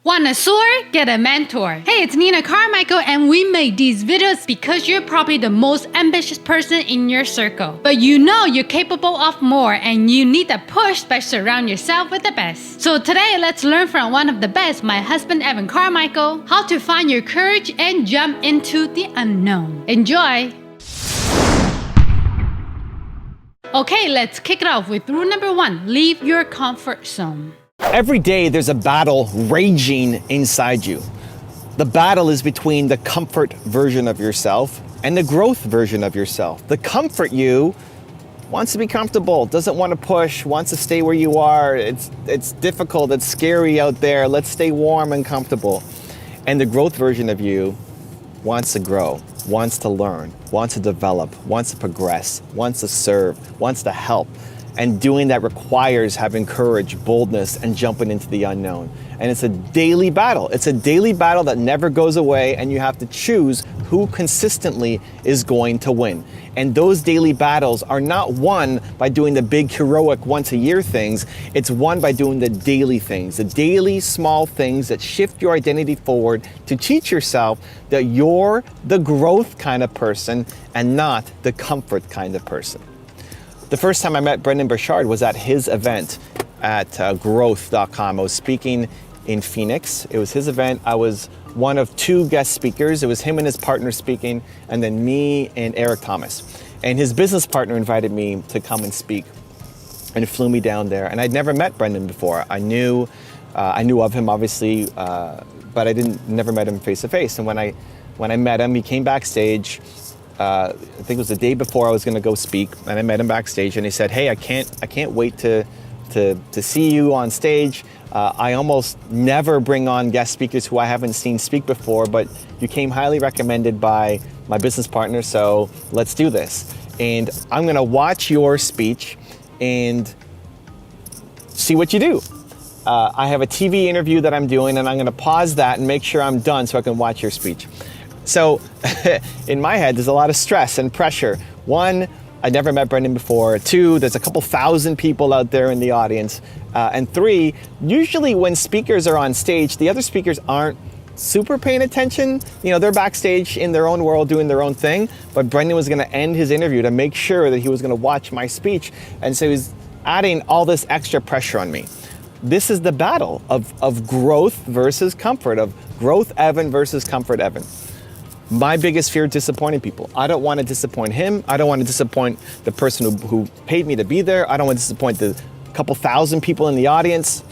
Want a soar? Get a mentor. Hey, it's Nina Carmichael, and we make these videos because you're probably the most ambitious person in your circle. But you know you're capable of more, and you need a push by surrounding yourself with the best. So today, let's learn from one of the best, my husband Evan Carmichael, how to find your courage and jump into the unknown. Enjoy! Okay, let's kick it off with rule number 1. Leave your comfort zone. Every day there's a battle raging inside you. The battle is between the comfort version of yourself and the growth version of yourself. The comfort you wants to be comfortable, doesn't want to push, wants to stay where you are. It's difficult, it's scary out there. Let's stay warm and comfortable. And the growth version of you wants to grow, wants to learn, wants to develop, wants to progress, wants to serve, wants to help. And doing that requires having courage, boldness, and jumping into the unknown. And it's a daily battle. It's a daily battle that never goes away, and you have to choose who consistently is going to win. And those daily battles are not won by doing the big heroic once-a-year things. It's won by doing the daily things, the daily small things that shift your identity forward to teach yourself that you're the growth kind of person and not the comfort kind of person. The first time I met Brendon Burchard was at his event at growth.com. I was speaking in Phoenix. It was his event. I was one of 2 guest speakers. It was him and his partner speaking, and then me and Eric Thomas. And his business partner invited me to come and speak, and it flew me down there. And I'd never met Brendon before. I knew of him, obviously, but I never met him face to face. And when I met him, he came backstage. I think it was the day before I was going to go speak, and I met him backstage, and he said, "Hey, I can't wait to see you on stage. I almost never bring on guest speakers who I haven't seen speak before, but you came highly recommended by my business partner, so let's do this. And I'm going to watch your speech and see what you do. I have a TV interview that I'm doing, and I'm going to pause that and make sure I'm done so I can watch your speech." So in my head, there's a lot of stress and pressure. 1, I never met Brendon before. 2, there's a couple thousand people out there in the audience. And 3, usually when speakers are on stage, the other speakers aren't super paying attention. You know, they're backstage in their own world doing their own thing. But Brendon was going to end his interview to make sure that he was going to watch my speech. And so he's adding all this extra pressure on me. This is the battle of growth versus comfort, of growth Evan versus comfort Evan. My biggest fear is disappointing people. I don't want to disappoint him. I don't want to disappoint the person who paid me to be there. I don't want to disappoint the couple thousand people in the audience.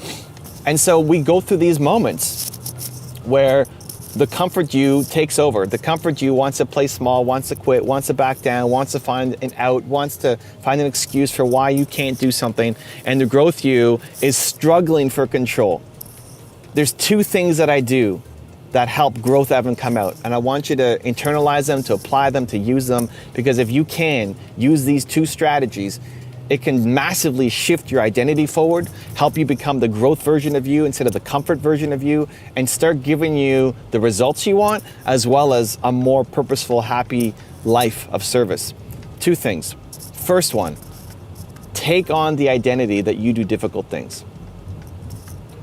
And so we go through these moments where the comfort you takes over. The comfort you wants to play small, wants to quit, wants to back down, wants to find an out, wants to find an excuse for why you can't do something. And the growth you is struggling for control. There's 2 things that I do that help growth Evan come out. And I want you to internalize them, to apply them, to use them, because if you can use these 2 strategies, it can massively shift your identity forward, help you become the growth version of you instead of the comfort version of you, and start giving you the results you want, as well as a more purposeful, happy life of service. 2 things. First one, take on the identity that you do difficult things.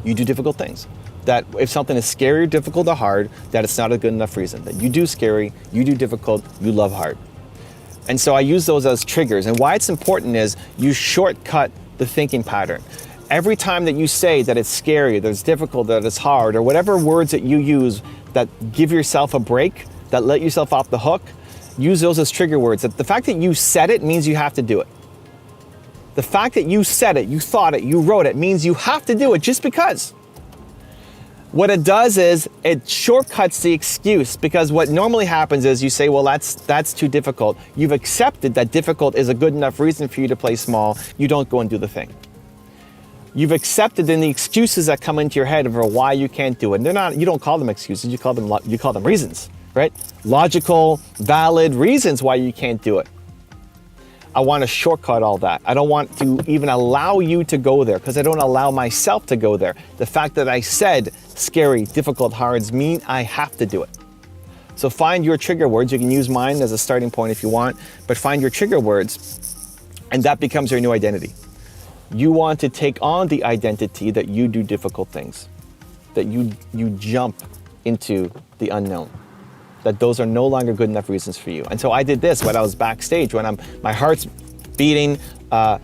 You do difficult things. That if something is scary, difficult, or hard, that it's not a good enough reason. That you do scary, you do difficult, you love hard. And so I use those as triggers. And why it's important is you shortcut the thinking pattern. Every time that you say that it's scary, that it's difficult, that it's hard, or whatever words that you use that give yourself a break, that let yourself off the hook, use those as trigger words. That the fact that you said it means you have to do it. The fact that you said it, you thought it, you wrote it, means you have to do it just because. What it does is it shortcuts the excuse, because what normally happens is you say, well, that's too difficult. You've accepted that difficult is a good enough reason for you to play small. You don't go and do the thing. You've accepted then the excuses that come into your head for why you can't do it. And you don't call them excuses, you call them reasons, right? Logical, valid reasons why you can't do it. I want to shortcut all that. I don't want to even allow you to go there, because I don't allow myself to go there. The fact that I said scary, difficult, hards mean I have to do it. So find your trigger words. You can use mine as a starting point if you want, but find your trigger words, and that becomes your new identity. You want to take on the identity that you do difficult things. that you jump into the unknown. That those are no longer good enough reasons for you. And so I did this when I was backstage, when my heart's beating, I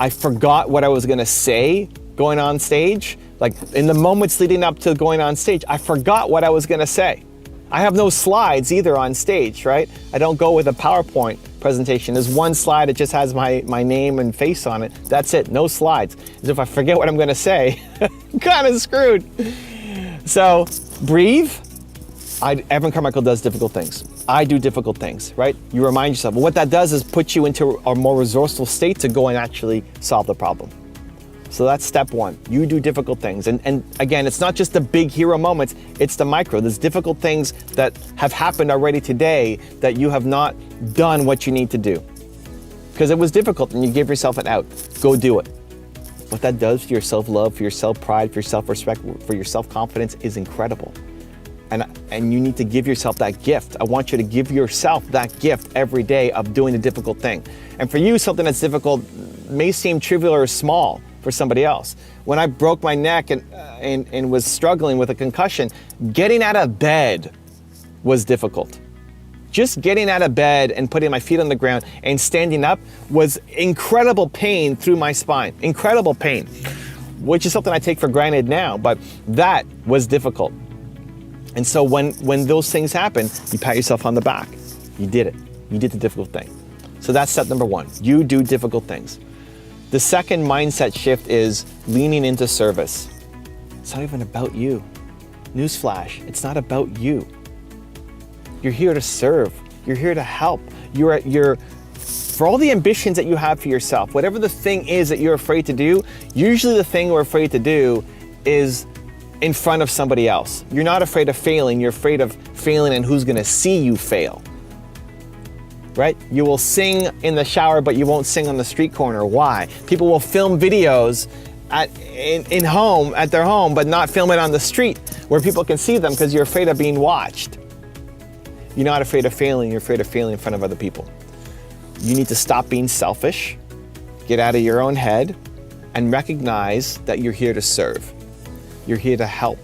forgot what I was gonna say going on stage. Like in the moments leading up to going on stage, I forgot what I was gonna say. I have no slides either on stage, right? I don't go with a PowerPoint presentation. There's one slide that just has my name and face on it. That's it, no slides. As if I forget what I'm gonna say, I'm kind of screwed. So breathe. Evan Carmichael does difficult things. I do difficult things, right? You remind yourself. Well, what that does is put you into a more resourceful state to go and actually solve the problem. So that's step one. You do difficult things. And again, it's not just the big hero moments, it's the micro. There's difficult things that have happened already today that you have not done what you need to do. Because it was difficult and you give yourself an out. Go do it. What that does for your self-love, for your self-pride, for your self-respect, for your self-confidence is incredible. And you need to give yourself that gift. I want you to give yourself that gift every day of doing a difficult thing. And for you, something that's difficult may seem trivial or small for somebody else. When I broke my neck and was struggling with a concussion, getting out of bed was difficult. Just getting out of bed and putting my feet on the ground and standing up was incredible pain through my spine. Incredible pain, which is something I take for granted now, but that was difficult. And so when those things happen, you pat yourself on the back. You did it. You did the difficult thing. So that's step number one. You do difficult things. The second mindset shift is leaning into service. It's not even about you. Newsflash, it's not about you. You're here to serve. You're here to help. You're for all the ambitions that you have for yourself, whatever the thing is that you're afraid to do, usually the thing we're afraid to do is in front of somebody else. You're not afraid of failing, you're afraid of failing and who's gonna see you fail. Right? You will sing in the shower, but you won't sing on the street corner. Why? People will film videos at their home, but not film it on the street where people can see them because you're afraid of being watched. You're not afraid of failing, you're afraid of failing in front of other people. You need to stop being selfish, get out of your own head, and recognize that you're here to serve. You're here to help.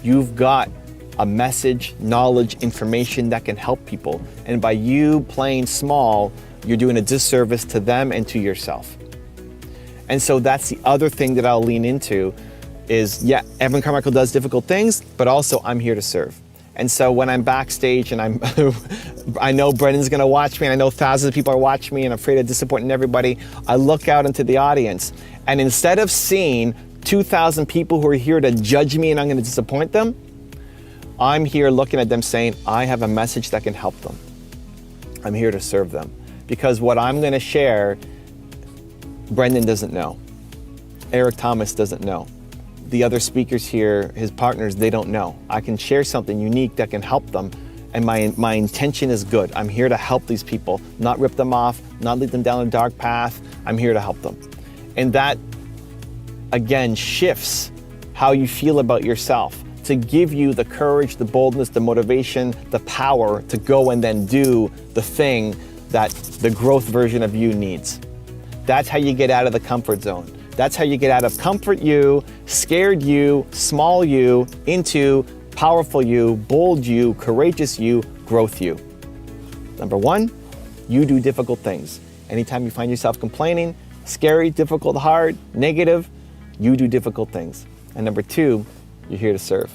You've got a message, knowledge, information that can help people. And by you playing small, you're doing a disservice to them and to yourself. And so that's the other thing that I'll lean into is, yeah, Evan Carmichael does difficult things, but also I'm here to serve. And so when I'm backstage and I know Brendan's gonna watch me, and I know thousands of people are watching me, and I'm afraid of disappointing everybody, I look out into the audience, and instead of seeing 2,000 people who are here to judge me and I'm gonna disappoint them, I'm here looking at them saying, I have a message that can help them. I'm here to serve them. Because what I'm gonna share, Brendan doesn't know. Eric Thomas doesn't know. The other speakers here, his partners, they don't know. I can share something unique that can help them, and my intention is good. I'm here to help these people, not rip them off, not lead them down a dark path. I'm here to help them. And that, again, shifts how you feel about yourself to give you the courage, the boldness, the motivation, the power to go and then do the thing that the growth version of you needs. That's how you get out of the comfort zone. That's how you get out of comfort you, scared you, small you, into powerful you, bold you, courageous you, growth you. Number one, you do difficult things. Anytime you find yourself complaining, scary, difficult, hard, negative, you do difficult things. And number two, you're here to serve.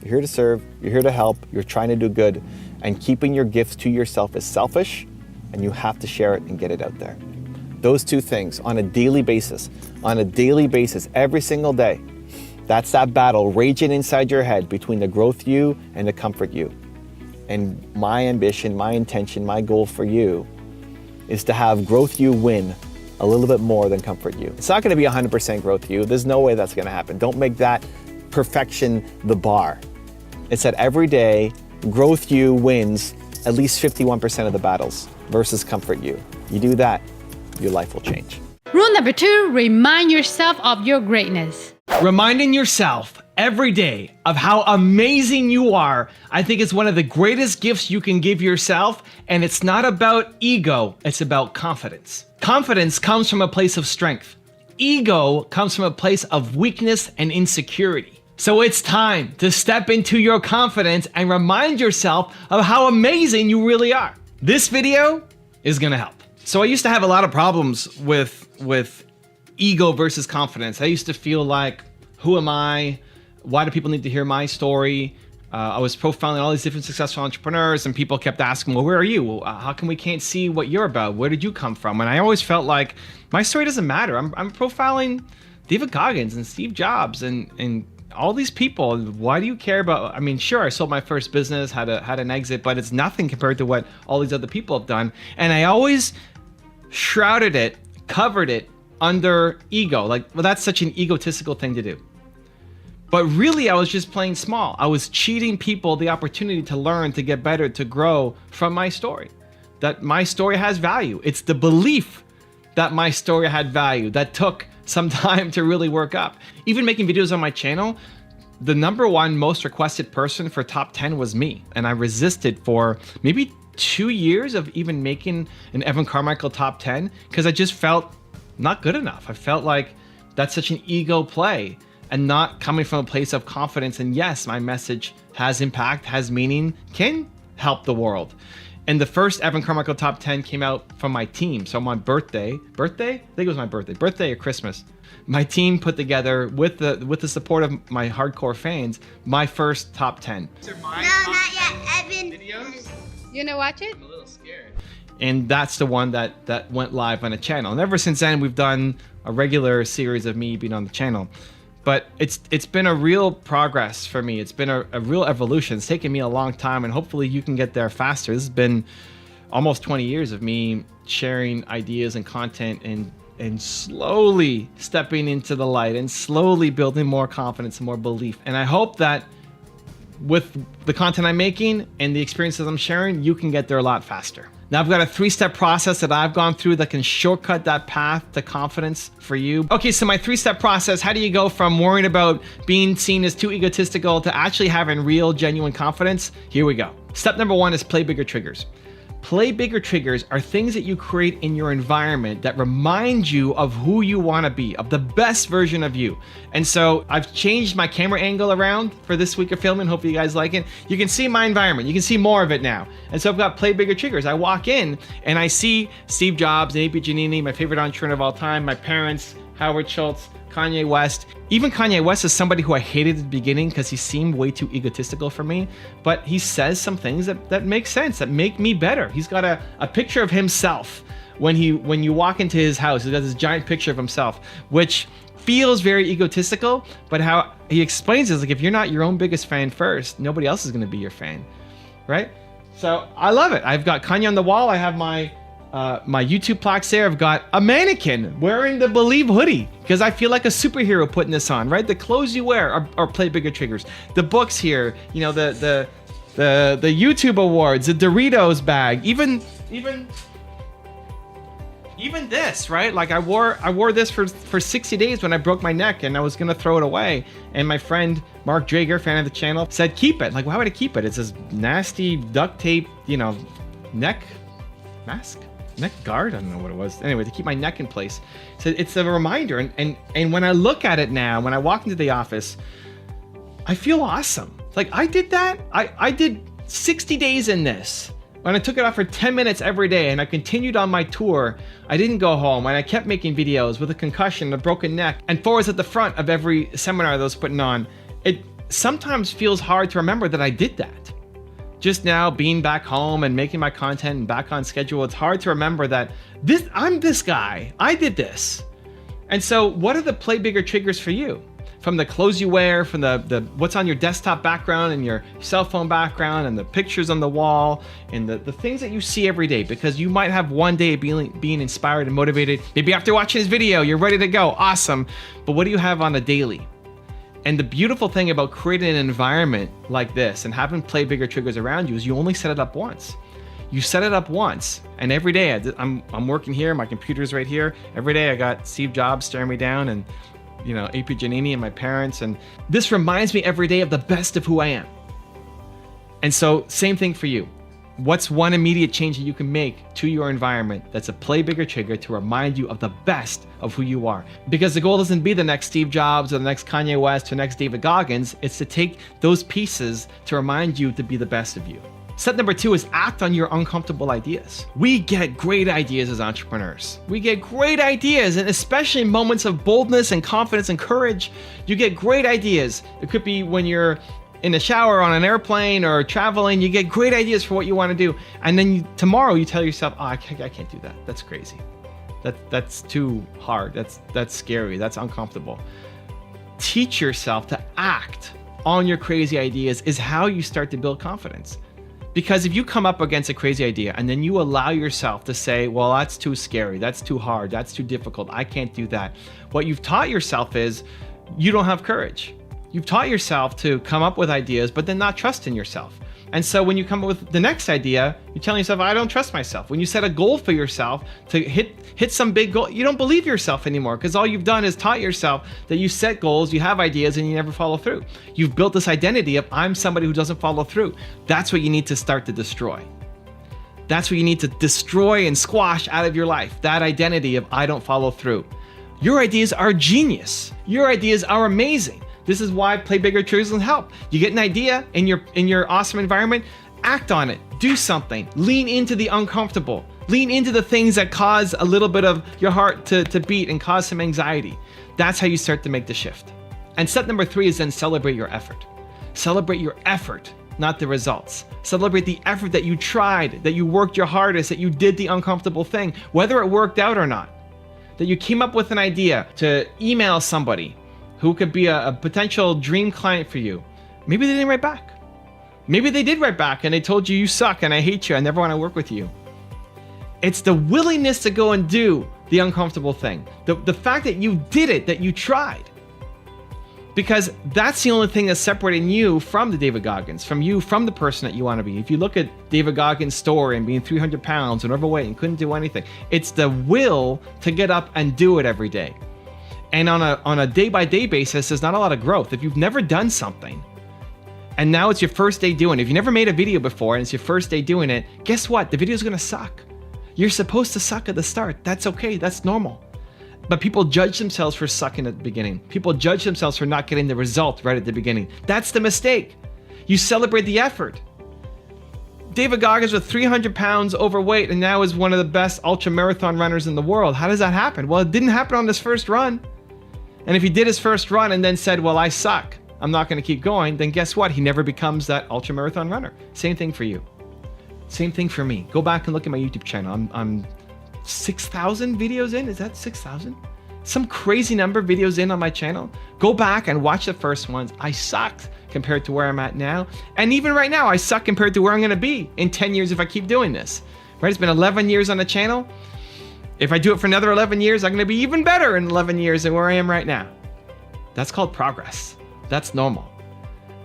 You're here to serve, you're here to help, you're trying to do good, and keeping your gifts to yourself is selfish, and you have to share it and get it out there. Those two things on a daily basis, every single day, that's that battle raging inside your head between the growth you and the comfort you. And my ambition, my intention, my goal for you is to have growth you win a little bit more than comfort you. It's not gonna be 100% growth you. There's no way that's gonna happen. Don't make that perfection the bar. It's that every day, growth you wins at least 51% of the battles versus comfort you. You do that, your life will change. Rule number 2, remind yourself of your greatness. Reminding yourself every day of how amazing you are, I think is one of the greatest gifts you can give yourself, and it's not about ego, it's about confidence. Confidence comes from a place of strength. ego comes from a place of weakness and insecurity. So it's time to step into your confidence and remind yourself of how amazing you really are. This video is gonna help. So I used to have a lot of problems with ego versus confidence. I used to feel like, who am I? Why do people need to hear my story? I was profiling all these different successful entrepreneurs, and people kept asking, well, where are you? Well, how come we can't see what you're about? Where did you come from? And I always felt like my story doesn't matter. I'm profiling David Goggins and Steve Jobs and all these people. Why do you care about? I mean, sure, I sold my first business, had an exit, but it's nothing compared to what all these other people have done. And I always shrouded it, covered it under ego. Like, well, that's such an egotistical thing to do. But really, I was just playing small. I was cheating people the opportunity to learn, to get better, to grow from my story. That my story has value. It's the belief that my story had value that took some time to really work up. Even making videos on my channel, the #1 most requested person for top 10 was me. And I resisted for maybe 2 years of even making an Evan Carmichael top 10 because I just felt not good enough. I felt like that's such an ego play and not coming from a place of confidence. And yes, my message has impact, has meaning, can help the world. And the first Evan Carmichael top 10 came out from my team. So on my birthday? I think it was my birthday or Christmas. My team put together with the support of my hardcore fans, my first top 10. No, not yet, Evan. Videos? You gonna watch it? I'm a little scared. And that's the one that went live on the channel. And ever since then, we've done a regular series of me being on the channel. But it's been a real progress for me. It's been a real evolution. It's taken me a long time, and hopefully you can get there faster. This has been almost 20 years of me sharing ideas and content and slowly stepping into the light and slowly building more confidence and more belief. And I hope that with the content I'm making and the experiences I'm sharing, you can get there a lot faster. Now I've got a 3-step process that I've gone through that can shortcut that path to confidence for you. Okay, so my 3-step process, how do you go from worrying about being seen as too egotistical to actually having real, genuine confidence? Here we go. Step #1 is play bigger triggers. Play bigger triggers are things that you create in your environment that remind you of who you want to be, of the best version of you. And so I've changed my camera angle around for this week of filming. Hopefully you guys like it. You can see my environment. You can see more of it now. And so I've got play bigger triggers. I walk in and I see Steve Jobs, AP Giannini, my favorite entrepreneur of all time, my parents, Howard Schultz, Kanye West. Even Kanye West is somebody who I hated at the beginning because he seemed way too egotistical for me, but he says some things that make sense, that make me better. He's got a picture of himself when you walk into his house. He's got this giant picture of himself, which feels very egotistical, but how he explains it is like, if you're not your own biggest fan first, nobody else is going to be your fan, right? So I love it. I've got Kanye on the wall. I have my YouTube plaques there. I've got a mannequin wearing the Believe hoodie because I feel like a superhero putting this on, right? The clothes you wear are play bigger triggers. The books here, you know, the YouTube awards, the Doritos bag, even this, right? Like I wore this for 60 days when I broke my neck and I was gonna throw it away. And my friend Mark Drager, fan of the channel, said keep it. Like, why would I keep it? It's this nasty duct tape, you know, neck guard. I don't know what it was. Anyway, to keep my neck in place. So it's a reminder. And when I look at it now, when I walk into the office, I feel awesome. Like I did that. I did 60 days in this. When I took it off for 10 minutes every day and I continued on my tour, I didn't go home and I kept making videos with a concussion, a broken neck, and 4 was at the front of every seminar that I was putting on. It sometimes feels hard to remember that I did that. Just now being back home and making my content and back on schedule, it's hard to remember that I'm this guy. I did this. And so what are the play bigger triggers for you? From the clothes you wear, from the what's on your desktop background and your cell phone background and the pictures on the wall and the things that you see every day, because you might have one day being inspired and motivated. Maybe after watching this video, you're ready to go. Awesome. But what do you have on a daily? And the beautiful thing about creating an environment like this and having play bigger triggers around you is you only set it up once. You set it up once, and every day I'm working here, my computer's right here. Every day I got Steve Jobs staring me down and, you know, AP Giannini and my parents. And this reminds me every day of the best of who I am. And so same thing for you. What's one immediate change that you can make to your environment that's a play bigger trigger to remind you of the best of who you are? Because the goal doesn't be the next Steve Jobs or the next Kanye West or the next David Goggins. It's to take those pieces to remind you to be the best of you. Step number 2 is act on your uncomfortable ideas. We get great ideas as entrepreneurs. We get great ideas, and especially in moments of boldness and confidence and courage, you get great ideas. It could be when you're in the shower, on an airplane, or traveling. You get great ideas for what you want to do. And then tomorrow you tell yourself, oh, I can't do that. That's crazy. That's too hard. That's scary. That's uncomfortable. Teach yourself to act on your crazy ideas is how you start to build confidence. Because if you come up against a crazy idea and then you allow yourself to say, well, that's too scary, that's too hard, that's too difficult, I can't do that. What you've taught yourself is you don't have courage. You've taught yourself to come up with ideas, but then not trust in yourself. And so when you come up with the next idea, you're telling yourself, I don't trust myself. When you set a goal for yourself to hit some big goal, you don't believe yourself anymore, because all you've done is taught yourself that you set goals, you have ideas, and you never follow through. You've built this identity of I'm somebody who doesn't follow through. That's what you need to start to destroy. That's what you need to destroy and squash out of your life, that identity of I don't follow through. Your ideas are genius. Your ideas are amazing. This is why Play Bigger Triggers will help. You get an idea in your awesome environment, act on it, do something, lean into the uncomfortable, lean into the things that cause a little bit of your heart to beat and cause some anxiety. That's how you start to make the shift. And step number 3 is then celebrate your effort. Celebrate your effort, not the results. Celebrate the effort that you tried, that you worked your hardest, that you did the uncomfortable thing, whether it worked out or not. That you came up with an idea to email somebody who could be a potential dream client for you. Maybe they didn't write back. Maybe they did write back and they told you suck and I hate you, I never want to work with you. It's the willingness to go and do the uncomfortable thing. The fact that you did it, that you tried. Because that's the only thing that's separating you from the David Goggins, from the person that you want to be. If you look at David Goggins' story and being 300 pounds and overweight and couldn't do anything, it's the will to get up and do it every day. And on a day-by-day basis, there's not a lot of growth. If you've never done something, and now it's your first day doing it, if you never made a video before and it's your first day doing it, guess what? The video's gonna suck. You're supposed to suck at the start. That's okay, that's normal. But people judge themselves for sucking at the beginning. People judge themselves for not getting the result right at the beginning. That's the mistake. You celebrate the effort. David Goggins was 300 pounds overweight and now is one of the best ultra marathon runners in the world. How does that happen? Well, it didn't happen on his first run. And if he did his first run and then said, well, I suck, I'm not going to keep going, then guess what? He never becomes that ultra marathon runner. Same thing for you. Same thing for me. Go back and look at my YouTube channel. I'm 6,000 videos in. Is that 6,000? Some crazy number of videos in on my channel. Go back and watch the first ones. I sucked compared to where I'm at now. And even right now, I suck compared to where I'm going to be in 10 years if I keep doing this. Right? It's been 11 years on the channel. If I do it for another 11 years, I'm going to be even better in 11 years than where I am right now. That's called progress. That's normal.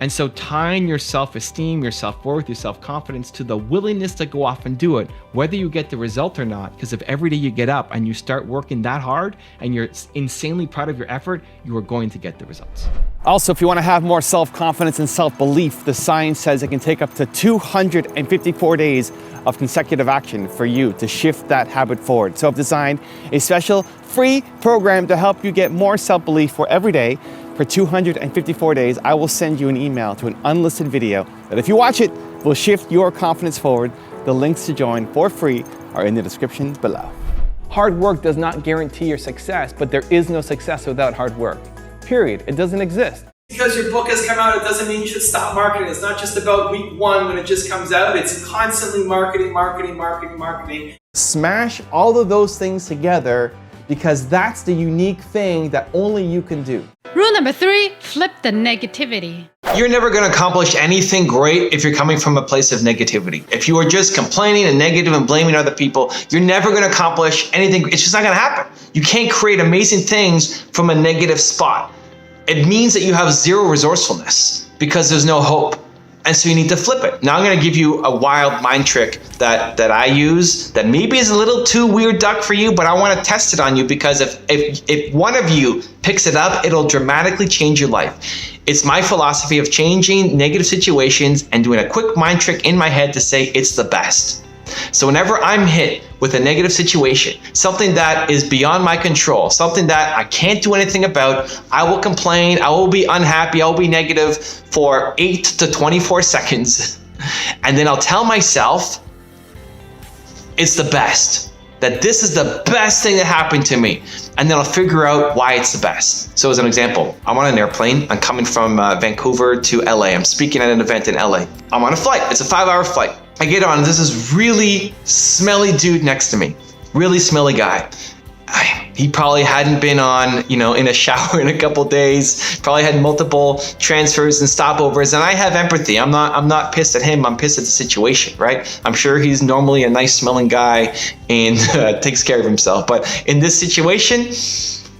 And so tying your self-esteem, your self-worth, your self-confidence to the willingness to go off and do it, whether you get the result or not, because if every day you get up and you start working that hard and you're insanely proud of your effort, you are going to get the results. Also, if you want to have more self-confidence and self-belief, the science says it can take up to 254 days of consecutive action for you to shift that habit forward. So I've designed a special free program to help you get more self-belief for every day. For 254 days, I will send you an email to an unlisted video that if you watch it, will shift your confidence forward. The links to join for free are in the description below. Hard work does not guarantee your success, but there is no success without hard work. Period. It doesn't exist. Because your book has come out, it doesn't mean you should stop marketing. It's not just about week 1 when it just comes out. It's constantly marketing, marketing, marketing, marketing. Smash all of those things together because that's the unique thing that only you can do. Rule number 3, flip the negativity. You're never going to accomplish anything great if you're coming from a place of negativity. If you are just complaining and negative and blaming other people, you're never going to accomplish anything. It's just not going to happen. You can't create amazing things from a negative spot. It means that you have zero resourcefulness because there's no hope. And so you need to flip it. Now I'm going to give you a wild mind trick that I use that maybe is a little too weird duck for you, but I want to test it on you because if one of you picks it up, it'll dramatically change your life. It's my philosophy of changing negative situations and doing a quick mind trick in my head to say it's the best. So whenever I'm hit with a negative situation, something that is beyond my control, something that I can't do anything about, I will complain, I will be unhappy, I will be negative for 8 to 24 seconds. And then I'll tell myself it's the best, that this is the best thing that happened to me. And then I'll figure out why it's the best. So as an example, I'm on an airplane. I'm coming from Vancouver to LA. I'm speaking at an event in LA. I'm on a flight. It's a 5-hour flight. I get on, there's this really smelly dude next to me. Really smelly guy. He probably hadn't been on, in a shower in a couple days, probably had multiple transfers and stopovers, and I have empathy. I'm not pissed at him, I'm pissed at the situation, right? I'm sure he's normally a nice smelling guy and takes care of himself, but in this situation,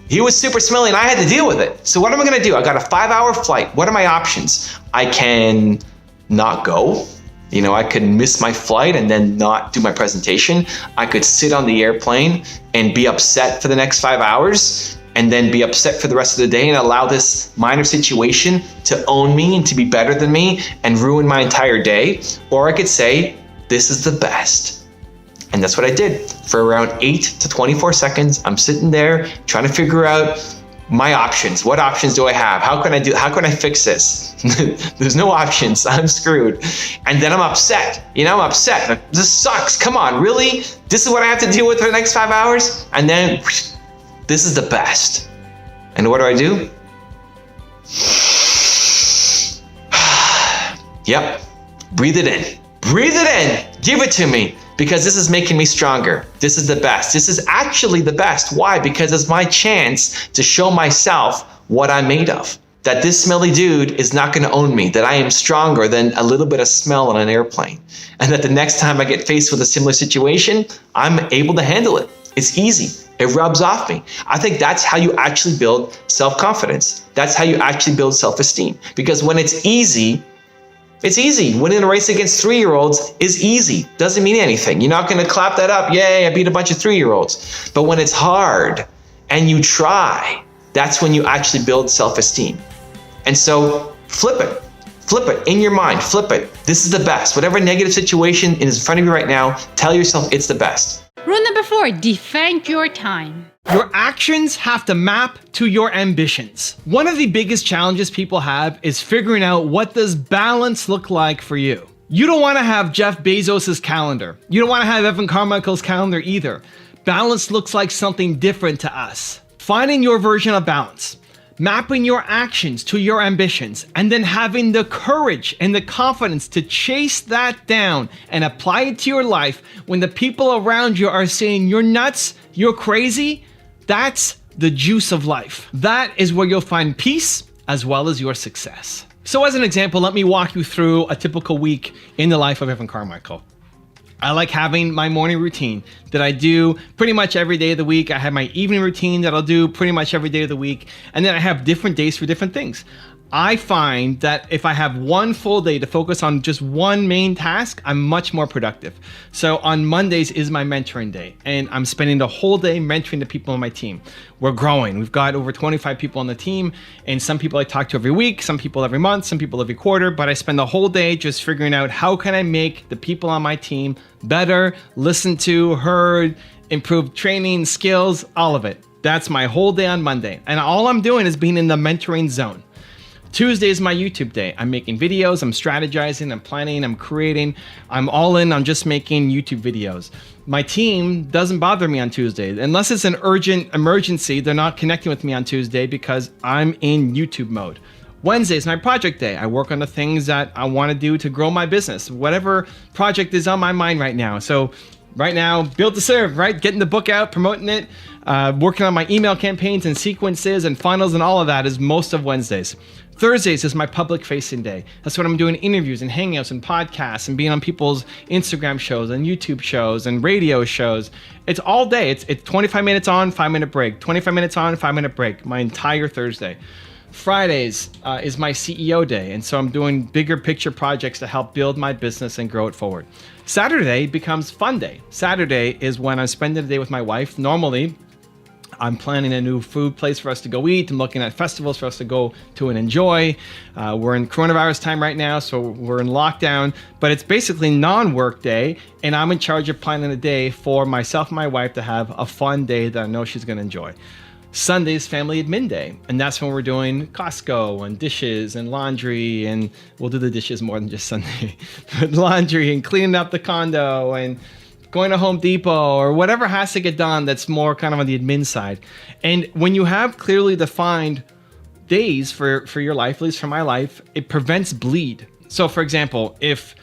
he was super smelly and I had to deal with it. So what am I gonna do? I got a 5-hour flight. What are my options? I can not go. I could miss my flight and then not do my presentation. I could sit on the airplane and be upset for the next 5 hours and then be upset for the rest of the day and allow this minor situation to own me and to be better than me and ruin my entire day. Or I could say, this is the best. And that's what I did. For around 8 to 24 seconds, I'm sitting there trying to figure out my options. What options do I have? How can I fix this? There's no options. I'm screwed. And then I'm upset. I'm upset. This sucks. Come on, really? This is what I have to deal with for the next 5 hours? And then this is the best. And what do? Yep. Breathe it in. Breathe it in. Give it to me. Because this is making me stronger. This is the best. This is actually the best. Why? Because it's my chance to show myself what I'm made of. That this smelly dude is not going to own me. That I am stronger than a little bit of smell on an airplane. And that the next time I get faced with a similar situation, I'm able to handle it. It's easy. It rubs off me. I think that's how you actually build self-confidence. That's how you actually build self-esteem. Because when it's easy, it's easy. Winning a race against 3-year-olds is easy. Doesn't mean anything. You're not going to clap that up. Yay, I beat a bunch of 3-year-olds. But when it's hard and you try, that's when you actually build self-esteem. And so flip it. Flip it in your mind. Flip it. This is the best. Whatever negative situation is in front of you right now, tell yourself it's the best. Rule number 4, defend your time. Your actions have to map to your ambitions. One of the biggest challenges people have is figuring out what does balance look like for you. You don't want to have Jeff Bezos' calendar. You don't want to have Evan Carmichael's calendar either. Balance looks like something different to us. Finding your version of balance, mapping your actions to your ambitions, and then having the courage and the confidence to chase that down and apply it to your life when the people around you are saying you're nuts, you're crazy. That's the juice of life. That is where you'll find peace as well as your success. So as an example, let me walk you through a typical week in the life of Evan Carmichael. I like having my morning routine that I do pretty much every day of the week. I have my evening routine that I'll do pretty much every day of the week. And then I have different days for different things. I find that if I have one full day to focus on just one main task, I'm much more productive. So on Mondays is my mentoring day, and I'm spending the whole day mentoring the people on my team. We're growing. We've got over 25 people on the team, and some people I talk to every week, some people every month, some people every quarter, but I spend the whole day just figuring out how can I make the people on my team better, listened to, heard, improve training, skills, all of it. That's my whole day on Monday. And all I'm doing is being in the mentoring zone. Tuesday is my YouTube day. I'm making videos, I'm strategizing, I'm planning, I'm creating. I'm all in on just making YouTube videos. My team doesn't bother me on Tuesday. Unless it's an urgent emergency, they're not connecting with me on Tuesday because I'm in YouTube mode. Wednesday is my project day. I work on the things that I want to do to grow my business, whatever project is on my mind right now. So right now, build to serve, right? Getting the book out, promoting it, working on my email campaigns and sequences and funnels and all of that is most of Wednesdays. Thursdays is my public facing day. That's when I'm doing interviews and hangouts and podcasts and being on people's Instagram shows and YouTube shows and radio shows. It's all day. It's 25 minutes on, 5-minute break. 25 minutes on, 5-minute break. My entire Thursday. Fridays is my CEO day. And so I'm doing bigger picture projects to help build my business and grow it forward. Saturday becomes fun day. Saturday is when I'm spending the day with my wife. Normally, I'm planning a new food place for us to go eat. I'm looking at festivals for us to go to and enjoy. We're in coronavirus time right now, so we're in lockdown, but it's basically non-work day, and I'm in charge of planning a day for myself and my wife to have a fun day that I know she's gonna enjoy. Sunday's family admin day, and that's when we're doing Costco and dishes and laundry, and we'll do the dishes more than just Sunday, but laundry and cleaning up the condo and going to Home Depot or whatever has to get done that's more kind of on the admin side. And when you have clearly defined days for your life, at least for my life, it prevents bleed. So for example, if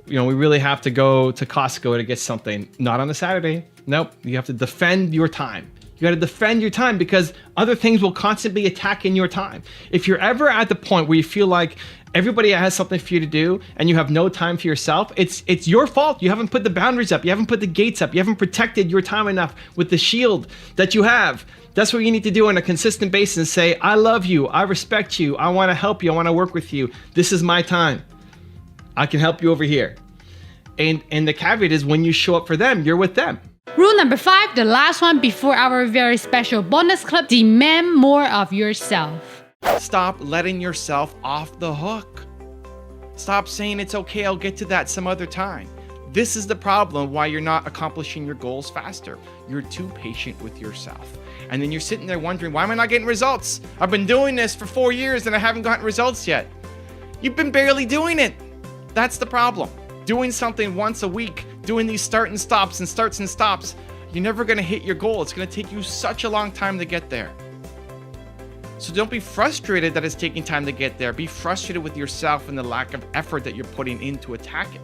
we really have to go to Costco to get something, not on a Saturday. Nope, you have to defend your time. You got to defend your time because other things will constantly attack in your time. If you're ever at the point where you feel like everybody has something for you to do and you have no time for yourself, it's your fault. You haven't put the boundaries up. You haven't put the gates up. You haven't protected your time enough with the shield that you have. That's what you need to do on a consistent basis and say, I love you. I respect you. I want to help you. I want to work with you. This is my time. I can help you over here. And the caveat is when you show up for them, you're with them. Rule number 5, the last one before our very special bonus clip, demand more of yourself. Stop letting yourself off the hook. Stop saying it's okay, I'll get to that some other time. This is the problem why you're not accomplishing your goals faster. You're too patient with yourself. And then you're sitting there wondering, why am I not getting results? I've been doing this for 4 years and I haven't gotten results yet. You've been barely doing it. That's the problem. Doing something once a week, doing these starts and stops, you're never gonna hit your goal. It's gonna take you such a long time to get there. So don't be frustrated that it's taking time to get there. Be frustrated with yourself and the lack of effort that you're putting in to attack it.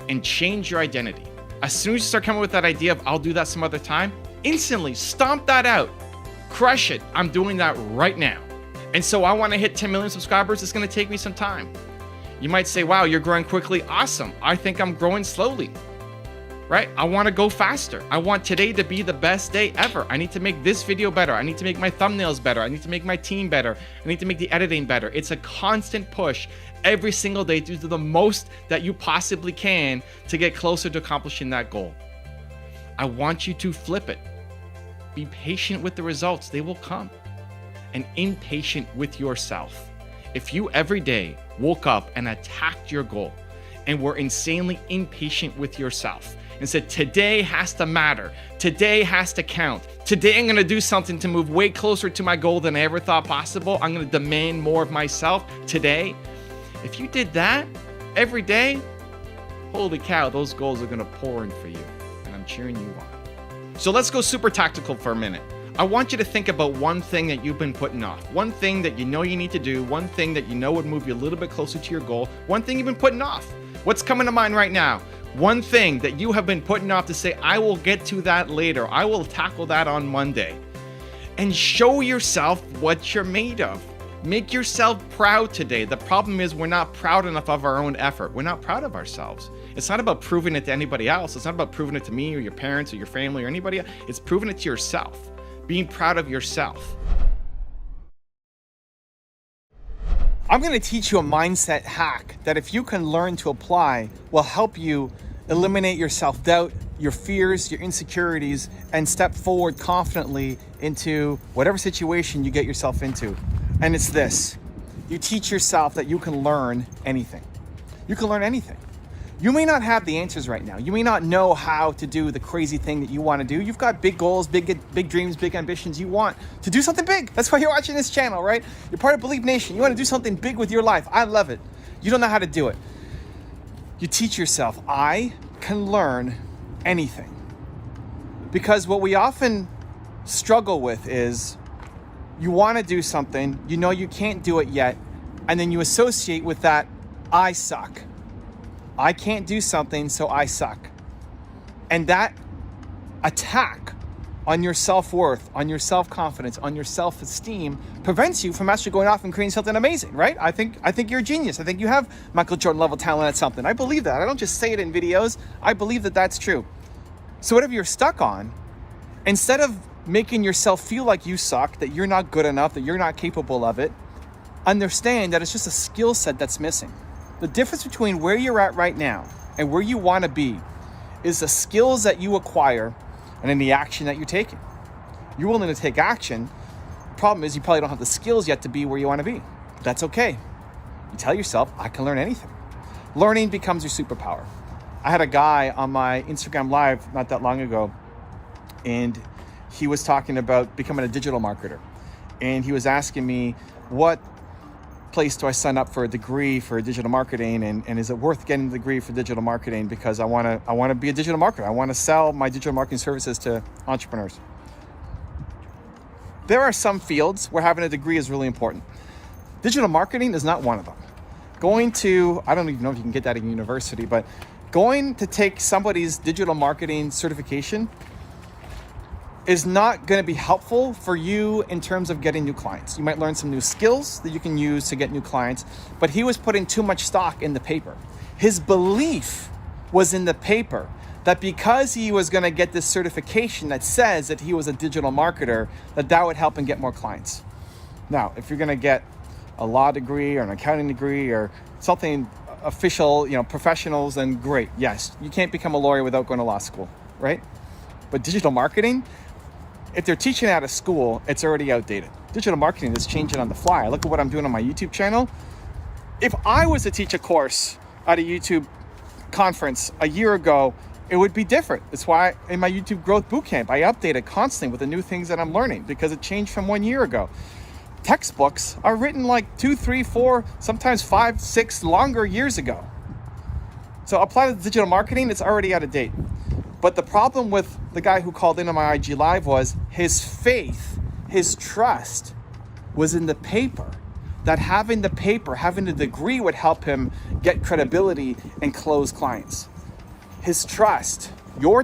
And change your identity. As soon as you start coming with that idea of I'll do that some other time, instantly stomp that out. Crush it. I'm doing that right now. And so I wanna hit 10 million subscribers. It's gonna take me some time. You might say, wow, you're growing quickly. Awesome. I think I'm growing slowly, right? I want to go faster. I want today to be the best day ever. I need to make this video better. I need to make my thumbnails better. I need to make my team better. I need to make the editing better. It's a constant push every single day to do the most that you possibly can to get closer to accomplishing that goal. I want you to flip it. Be patient with the results. They will come. And impatient with yourself. If you every day woke up and attacked your goal and were insanely impatient with yourself and said, today has to matter, today has to count, today I'm gonna do something to move way closer to my goal than I ever thought possible, I'm gonna demand more of myself today. If you did that every day, holy cow, those goals are gonna pour in for you, and I'm cheering you on. So let's go super tactical for a minute. I want you to think about one thing that you've been putting off, one thing that you know you need to do, one thing that you know would move you a little bit closer to your goal, one thing you've been putting off. What's coming to mind right now? One thing that you have been putting off to say, I will get to that later. I will tackle that on Monday. And show yourself what you're made of. Make yourself proud today. The problem is we're not proud enough of our own effort. We're not proud of ourselves. It's not about proving it to anybody else. It's not about proving it to me or your parents or your family or anybody else. It's proving it to yourself. Being proud of yourself. I'm going to teach you a mindset hack that if you can learn to apply will help you eliminate your self-doubt, your fears, your insecurities, and step forward confidently into whatever situation you get yourself into. And it's this. You teach yourself that you can learn anything. You can learn anything. You may not have the answers right now. You may not know how to do the crazy thing that you want to do. You've got big goals, big dreams, big ambitions. You want to do something big. That's why you're watching this channel, right? You're part of Believe Nation. You want to do something big with your life. I love it. You don't know how to do it. You teach yourself, I can learn anything. Because what we often struggle with is you want to do something, you know you can't do it yet, and then you associate with that, I suck. I can't do something, so I suck. And that attack on your self-worth, on your self-confidence, on your self-esteem prevents you from actually going off and creating something amazing, right? I think you're a genius. I think you have Michael Jordan level talent at something. I believe that. I don't just say it in videos. I believe that that's true. So whatever you're stuck on, instead of making yourself feel like you suck, that you're not good enough, that you're not capable of it, understand that it's just a skill set that's missing. The difference between where you're at right now and where you want to be is the skills that you acquire and then the action that you're taking. You're willing to take action. Problem is you probably don't have the skills yet to be where you want to be. That's okay. You tell yourself, I can learn anything. Learning becomes your superpower. I had a guy on my Instagram Live not that long ago, and he was talking about becoming a digital marketer. And he was asking me, what place do I sign up for a degree for digital marketing, and is it worth getting a degree for digital marketing, because I want to be a digital marketer. I want to sell my digital marketing services to entrepreneurs. There are some fields where having a degree is really important. Digital marketing is not one of them. Going to, I don't even know if you can get that in university, but going to take somebody's digital marketing certification is not going to be helpful for you in terms of getting new clients. You might learn some new skills that you can use to get new clients, but he was putting too much stock in the paper. His belief was in the paper that because he was going to get this certification that says that he was a digital marketer, that would help him get more clients. Now, if you're going to get a law degree or an accounting degree or something official, professionals, then great. Yes, you can't become a lawyer without going to law school, right? But digital marketing, if they're teaching out of school, it's already outdated. Digital marketing is changing on the fly. Look at what I'm doing on my YouTube channel. If I was to teach a course at a YouTube conference a year ago, it would be different. That's why in my YouTube Growth Bootcamp, I update it constantly with the new things that I'm learning, because it changed from 1 year ago. Textbooks are written like 2, 3, 4, sometimes 5, 6 longer years ago. So apply to digital marketing, it's already out of date. But the problem with the guy who called in on my IG Live was his faith, his trust was in the paper. That having the paper, having the degree would help him get credibility and close clients. His trust, your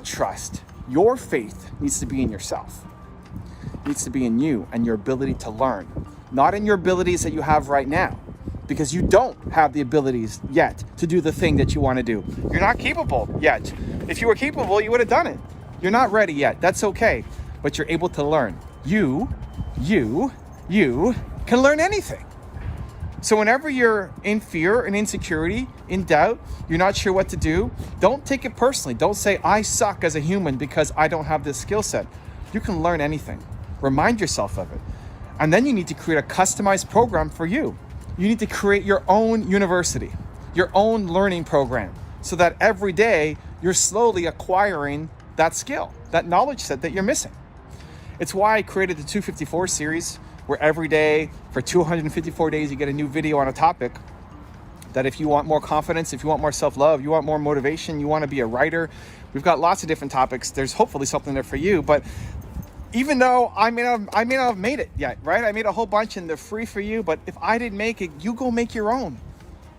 faith needs to be in yourself. It needs to be in you and your ability to learn, not in your abilities that you have right now, because you don't have the abilities yet to do the thing that you want to do. You're not capable yet. If you were capable, you would have done it. You're not ready yet. That's okay, but you're able to learn. You can learn anything. So whenever you're in fear and insecurity, in doubt, you're not sure what to do, don't take it personally. Don't say, I suck as a human because I don't have this skill set. You can learn anything. Remind yourself of it. And then you need to create a customized program for you. You need to create your own university, your own learning program, so that every day you're slowly acquiring that skill, that knowledge set that you're missing. It's why I created the 254 series, where every day for 254 days you get a new video on a topic. That if you want more confidence, if you want more self-love, you want more motivation, you want to be a writer, we've got lots of different topics. There's hopefully something there for you. But even though I may not have made it yet, right? I made a whole bunch and they're free for you. But if I didn't make it, you go make your own.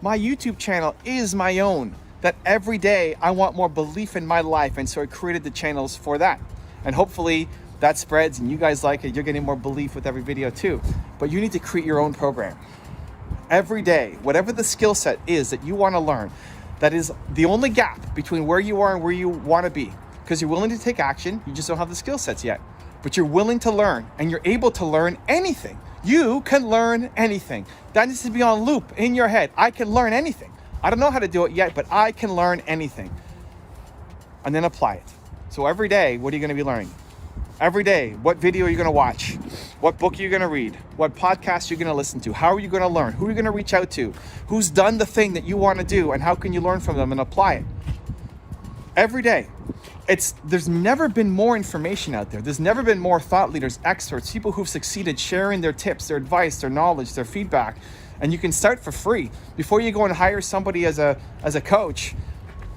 My YouTube channel is my own. That every day I want more belief in my life. And so I created the channels for that. And hopefully that spreads and you guys like it. You're getting more belief with every video too. But you need to create your own program. Every day, whatever the skill set is that you want to learn, that is the only gap between where you are and where you want to be. Because you're willing to take action, you just don't have the skill sets yet. But you're willing to learn and you're able to learn anything. You can learn anything. That needs to be on loop in your head. I can learn anything. I don't know how to do it yet, but I can learn anything. And then apply it. So every day, what are you going to be learning? Every day, what video are you going to watch? What book are you going to read? What podcast are you going to listen to? How are you going to learn? Who are you going to reach out to? Who's done the thing that you want to do? And how can you learn from them and apply it? Every day. There's never been more information out there. There's never been more thought leaders, experts, people who've succeeded sharing their tips, their advice, their knowledge, their feedback. And you can start for free. Before you go and hire somebody as a coach,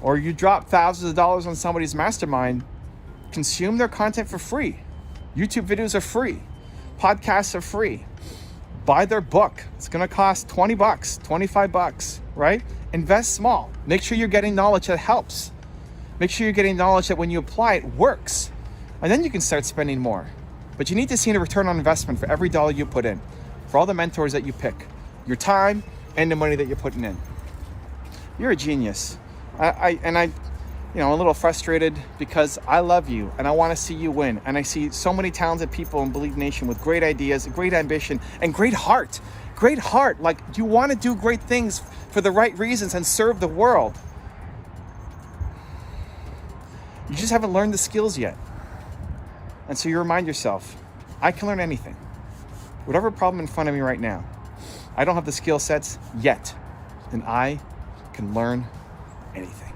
or you drop thousands of dollars on somebody's mastermind, consume their content for free. YouTube videos are free. Podcasts are free. Buy their book. It's going to cost $20, $25, right? Invest small. Make sure you're getting knowledge that helps. Make sure you're getting knowledge that when you apply it works. And then you can start spending more. But you need to see a return on investment for every dollar you put in. For all the mentors that you pick. Your time and the money that you're putting in. You're a genius. I'm a little frustrated because I love you and I want to see you win. And I see so many talented people in Believe Nation with great ideas, great ambition, and great heart. Great heart. Like, you want to do great things for the right reasons and serve the world. You just haven't learned the skills yet. And so you remind yourself, I can learn anything. Whatever problem in front of me right now, I don't have the skill sets yet, and I can learn anything.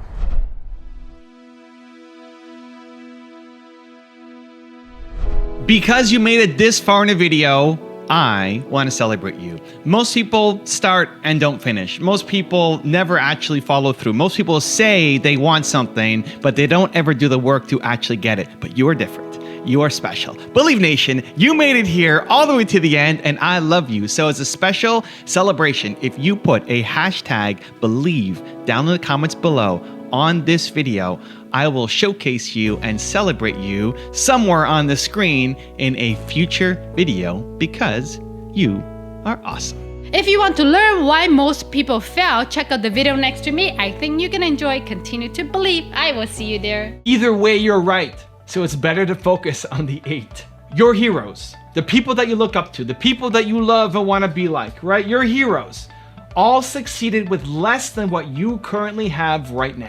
Because you made it this far in a video, I want to celebrate you. Most people start and don't finish. Most people never actually follow through. Most people say they want something, but they don't ever do the work to actually get it. But you are different. You are special. Believe Nation, you made it here all the way to the end, and I love you. So as a special celebration, if you put a hashtag believe down in the comments below on this video, I will showcase you and celebrate you somewhere on the screen in a future video because you are awesome. If you want to learn why most people fail, check out the video next to me. I think you can enjoy. Continue to believe. I will see you there. Either way, you're right. So it's better to focus on the 8. Your heroes, the people that you look up to, the people that you love and want to be like, right? Your heroes all succeeded with less than what you currently have right now.